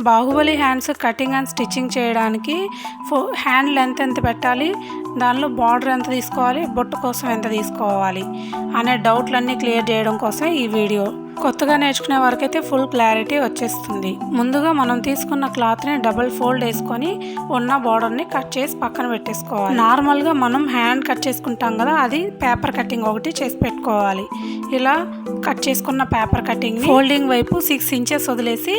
Baahubali hands cutting and stitching చేయడానికి hand length ఎంత పెట్టాలి, దానిలో బార్డర్ ఎంత తీసుకోవాలి, బొట్టు కోసం ఎంత తీసుకోవాలి అనే డౌట్లన్నీ క్లియర్ చేయడం కోసం ఈ వీడియో. కొత్తగా నేర్చుకునే వారికైతే ఫుల్ క్లారిటీ వచ్చేస్తుంది. ముందుగా మనం తీసుకున్న క్లాత్ని డబుల్ ఫోల్డ్ వేసుకొని ఉన్న బార్డర్ని కట్ చేసి పక్కన పెట్టేసుకోవాలి. నార్మల్గా మనం హ్యాండ్ కట్ చేసుకుంటాం కదా, అది పేపర్ కటింగ్ ఒకటి చేసి పెట్టుకోవాలి. ఇలా కట్ చేసుకున్న పేపర్ కటింగ్ ఫోల్డింగ్ వైపు 6 ఇంచెస్ వదిలేసి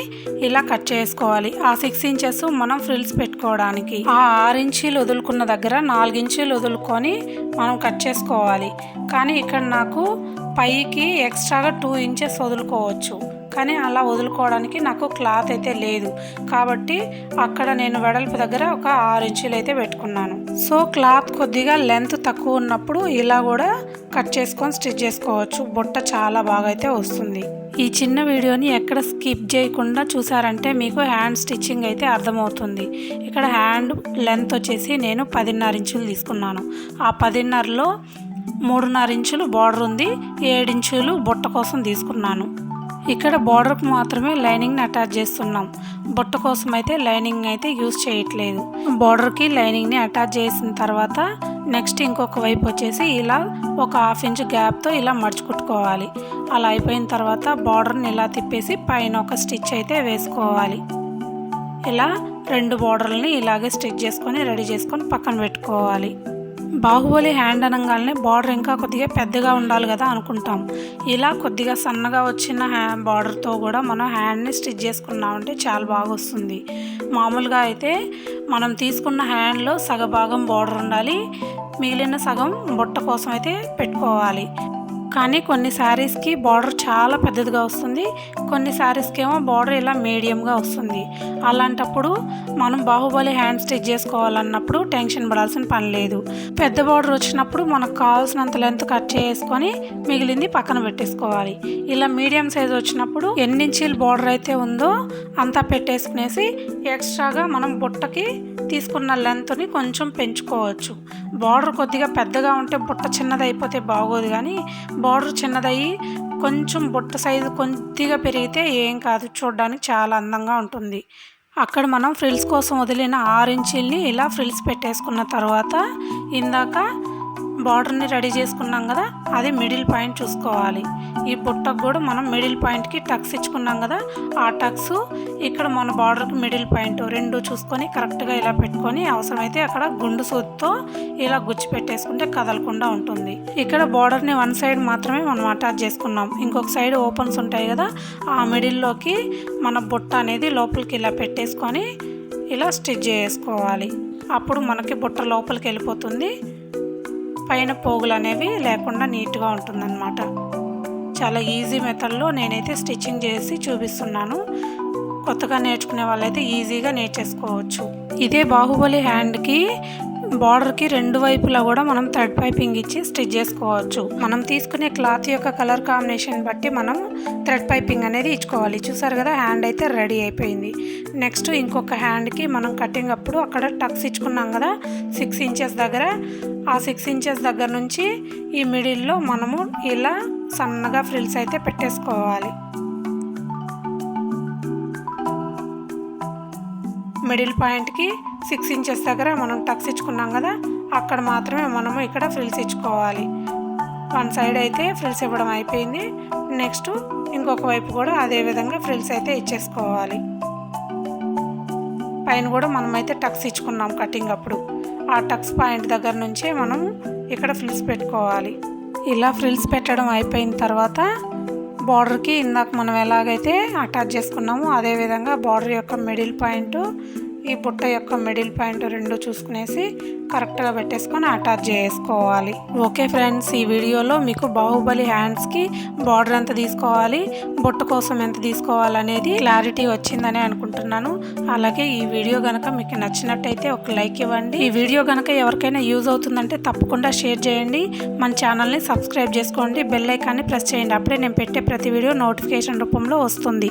ఇలా కట్ చేసుకోవాలి. ఆ 6 ఇంచెస్ మనం ఫ్రిల్స్ పెట్టుకోవడానికి. ఆ 6 ఇంచీలు వదులుకున్న దగ్గర 4 ఇంచీలు వదులుకొని మనం కట్ చేసుకోవాలి. కానీ ఇక్కడ నాకు పైకి ఎక్స్ట్రాగా 2 ఇంచెస్ వదులుకోవచ్చు, కానీ అలా వదులుకోవడానికి నాకు క్లాత్ అయితే లేదు. కాబట్టి అక్కడ నేను వెడల్పు దగ్గర ఒక 6 ఇంచులు అయితే పెట్టుకున్నాను. సో క్లాత్ కొద్దిగా లెంత్ తక్కువ ఉన్నప్పుడు ఇలా కూడా కట్ చేసుకొని స్టిచ్ చేసుకోవచ్చు. బుట్ట చాలా బాగా అయితే వస్తుంది. ఈ చిన్న వీడియోని ఎక్కడ స్కిప్ చేయకుండా చూసారంటే మీకు హ్యాండ్ స్టిచ్చింగ్ అయితే అర్థమవుతుంది. ఇక్కడ హ్యాండ్ లెంత్ వచ్చేసి నేను 10.5 ఇంచులు తీసుకున్నాను. ఆ 10.5లో 3.5 ఇంచులు బార్డర్ ఉంది, 7 ఇంచులు బుట్ట కోసం తీసుకున్నాను. ఇక్కడ బార్డర్కి మాత్రమే లైనింగ్ని అటాచ్ చేస్తున్నాం. బుట్ట కోసం అయితే లైనింగ్ అయితే యూజ్ చేయట్లేదు. బార్డర్కి లైనింగ్ని అటాచ్ చేసిన తర్వాత నెక్స్ట్ ఇంకొక వైపు వచ్చేసి ఇలా ఒక 1/2 ఇంచ్ గ్యాప్తో ఇలా మడిచి కుట్టుకోవాలి. అలా అయిపోయిన తర్వాత బార్డర్ని ఇలా తిప్పేసి పైన ఒక స్టిచ్ అయితే వేసుకోవాలి. ఇలా 2 బార్డర్లని ఇలాగే స్టిచ్ చేసుకొని రెడీ చేసుకొని పక్కన పెట్టుకోవాలి. బాహుబలి హ్యాండ్ అనగానే బార్డర్ ఇంకా కొద్దిగా పెద్దగా ఉండాలి కదా అనుకుంటాం. ఇలా కొద్దిగా సన్నగా వచ్చిన బార్డర్తో కూడా మనం హ్యాండ్ని స్టిచ్ చేసుకున్నామంటే చాలా బాగా వస్తుంది. మామూలుగా అయితే మనం తీసుకున్న హ్యాండ్లో సగభాగం బార్డర్ ఉండాలి, మిగిలిన సగం బుట్ట కోసం అయితే పెట్టుకోవాలి. కానీ కొన్ని శారీస్కి బార్డర్ చాలా పెద్దదిగా వస్తుంది, కొన్ని శారీస్కి ఏమో బార్డర్ ఇలా మీడియంగా వస్తుంది. అలాంటప్పుడు మనం బాహుబలి హ్యాండ్ స్టిచ్ చేసుకోవాలన్నప్పుడు టెన్షన్ పడాల్సిన పని లేదు. పెద్ద బార్డర్ వచ్చినప్పుడు మనకు కావాల్సినంత లెంత్ కట్ చేసుకొని మిగిలింది పక్కన పెట్టేసుకోవాలి. ఇలా మీడియం సైజ్ వచ్చినప్పుడు ఎన్ని ఇంచీలు బార్డర్ అయితే ఉందో అంతా పెట్టేసుకునేసి ఎక్స్ట్రాగా మనం బుట్టకి తీసుకున్న లెంత్ని కొంచెం పెంచుకోవచ్చు. బార్డర్ కొద్దిగా పెద్దగా ఉంటే బుట్ట చిన్నది అయిపోతే బాగోదు, కానీ బార్డర్ చిన్నదయ్యి కొంచెం బుట్ట సైజు కొద్దిగా పెరిగితే ఏం కాదు, చూడడానికి చాలా అందంగా ఉంటుంది. అక్కడ మనం ఫ్రిల్స్ కోసం వదిలిన 6 ఇంచీల్ని ఇలా ఫ్రిల్స్ పెట్టేసుకున్న తర్వాత ఇందాక బార్డర్ని రెడీ చేసుకున్నాం కదా, అది మిడిల్ పాయింట్ చూసుకోవాలి. ఈ బుట్టకు కూడా మనం మిడిల్ పాయింట్కి టక్స్ ఇచ్చుకున్నాం కదా, ఆ టక్స్ ఇక్కడ మన బార్డర్కి మిడిల్ పాయింట్ 2 చూసుకొని కరెక్ట్గా ఇలా పెట్టుకొని అవసరమైతే అక్కడ గుండు సూదితో ఇలా గుచ్చి పెట్టేసుకుంటే కదలకుండా ఉంటుంది. ఇక్కడ బార్డర్ని 1 సైడ్ మాత్రమే మనం అటాచ్ చేసుకున్నాం. ఇంకొక సైడ్ ఓపెన్స్ ఉంటాయి కదా, ఆ మిడిల్లోకి మన బుట్ట అనేది లోపలికి ఇలా పెట్టేసుకొని ఇలా స్టిచ్ చేసుకోవాలి. అప్పుడు మనకి బుట్ట లోపలికి వెళ్ళిపోతుంది, పైన పోగులు అనేవి లేకుండా నీట్గా ఉంటుందన్నమాట. చాలా ఈజీ మెథడ్లో నేనైతే స్టిచ్చింగ్ చేసి చూపిస్తున్నాను. కొత్తగా నేర్చుకునే వాళ్ళైతే ఈజీగా నేర్చేసుకోవచ్చు. ఇదే బాహుబలి హ్యాండ్కి బార్డర్కి 2 వైపులా కూడా మనం థ్రెడ్ పైపింగ్ ఇచ్చి స్టిచ్ చేసుకోవచ్చు. మనం తీసుకునే క్లాత్ యొక్క కలర్ కాంబినేషన్ బట్టి మనం థ్రెడ్ పైపింగ్ అనేది ఇచ్చుకోవాలి. చూసారు కదా, హ్యాండ్ అయితే రెడీ అయిపోయింది. నెక్స్ట్ ఇంకొక హ్యాండ్కి మనం కటింగ్ అప్పుడు అక్కడ టక్స్ ఇచ్చుకున్నాం కదా 6 ఇంచెస్ దగ్గర, ఆ 6 ఇంచెస్ దగ్గర నుంచి ఈ మిడిల్లో మనము ఇలా సన్నగా ఫ్రిల్స్ అయితే పెట్టేసుకోవాలి. మిడిల్ పాయింట్కి 6 ఇంచెస్ దగ్గర మనం టక్స్ ఇచ్చుకున్నాం కదా, అక్కడ మాత్రమే మనము ఇక్కడ ఫ్రిల్స్ ఇచ్చుకోవాలి. 1 సైడ్ అయితే ఫ్రిల్స్ ఇవ్వడం అయిపోయింది. నెక్స్ట్ ఇంకొక వైపు కూడా అదే విధంగా ఫ్రిల్స్ అయితే ఇచ్చేసుకోవాలి. పైన కూడా మనమైతే టక్స్ ఇచ్చుకున్నాం కటింగ్ అప్పుడు, ఆ టక్స్ పాయింట్ దగ్గర నుంచే మనం ఇక్కడ ఫ్రిల్స్ పెట్టుకోవాలి. ఇలా ఫ్రిల్స్ పెట్టడం అయిపోయిన తర్వాత బార్డర్కి ఇందాక మనం ఎలాగైతే అటాచ్ చేసుకున్నామో అదేవిధంగా బార్డర్ యొక్క మిడిల్ పాయింట్, ఈ బుట్ట యొక్క మిడిల్ పాయింట్ 2 చూసుకునేసి కరెక్ట్గా పెట్టేసుకొని అటాచ్ చేసుకోవాలి. ఓకే ఫ్రెండ్స్, ఈ వీడియోలో మీకు బాహుబలి హ్యాండ్స్కి బార్డర్ ఎంత తీసుకోవాలి, బుట్ట కోసం ఎంత తీసుకోవాలనేది క్లారిటీ వచ్చిందని అనుకుంటున్నాను. అలాగే ఈ వీడియో కనుక మీకు నచ్చినట్టయితే ఒక లైక్ ఇవ్వండి. ఈ వీడియో కనుక ఎవరికైనా యూజ్ అవుతుందంటే తప్పకుండా షేర్ చేయండి. మన ఛానల్ని సబ్స్క్రైబ్ చేసుకోండి, బెల్ ఐకాన్ని ప్రెస్ చేయండి. అప్పుడే నేను పెట్టే ప్రతి వీడియో నోటిఫికేషన్ రూపంలో వస్తుంది.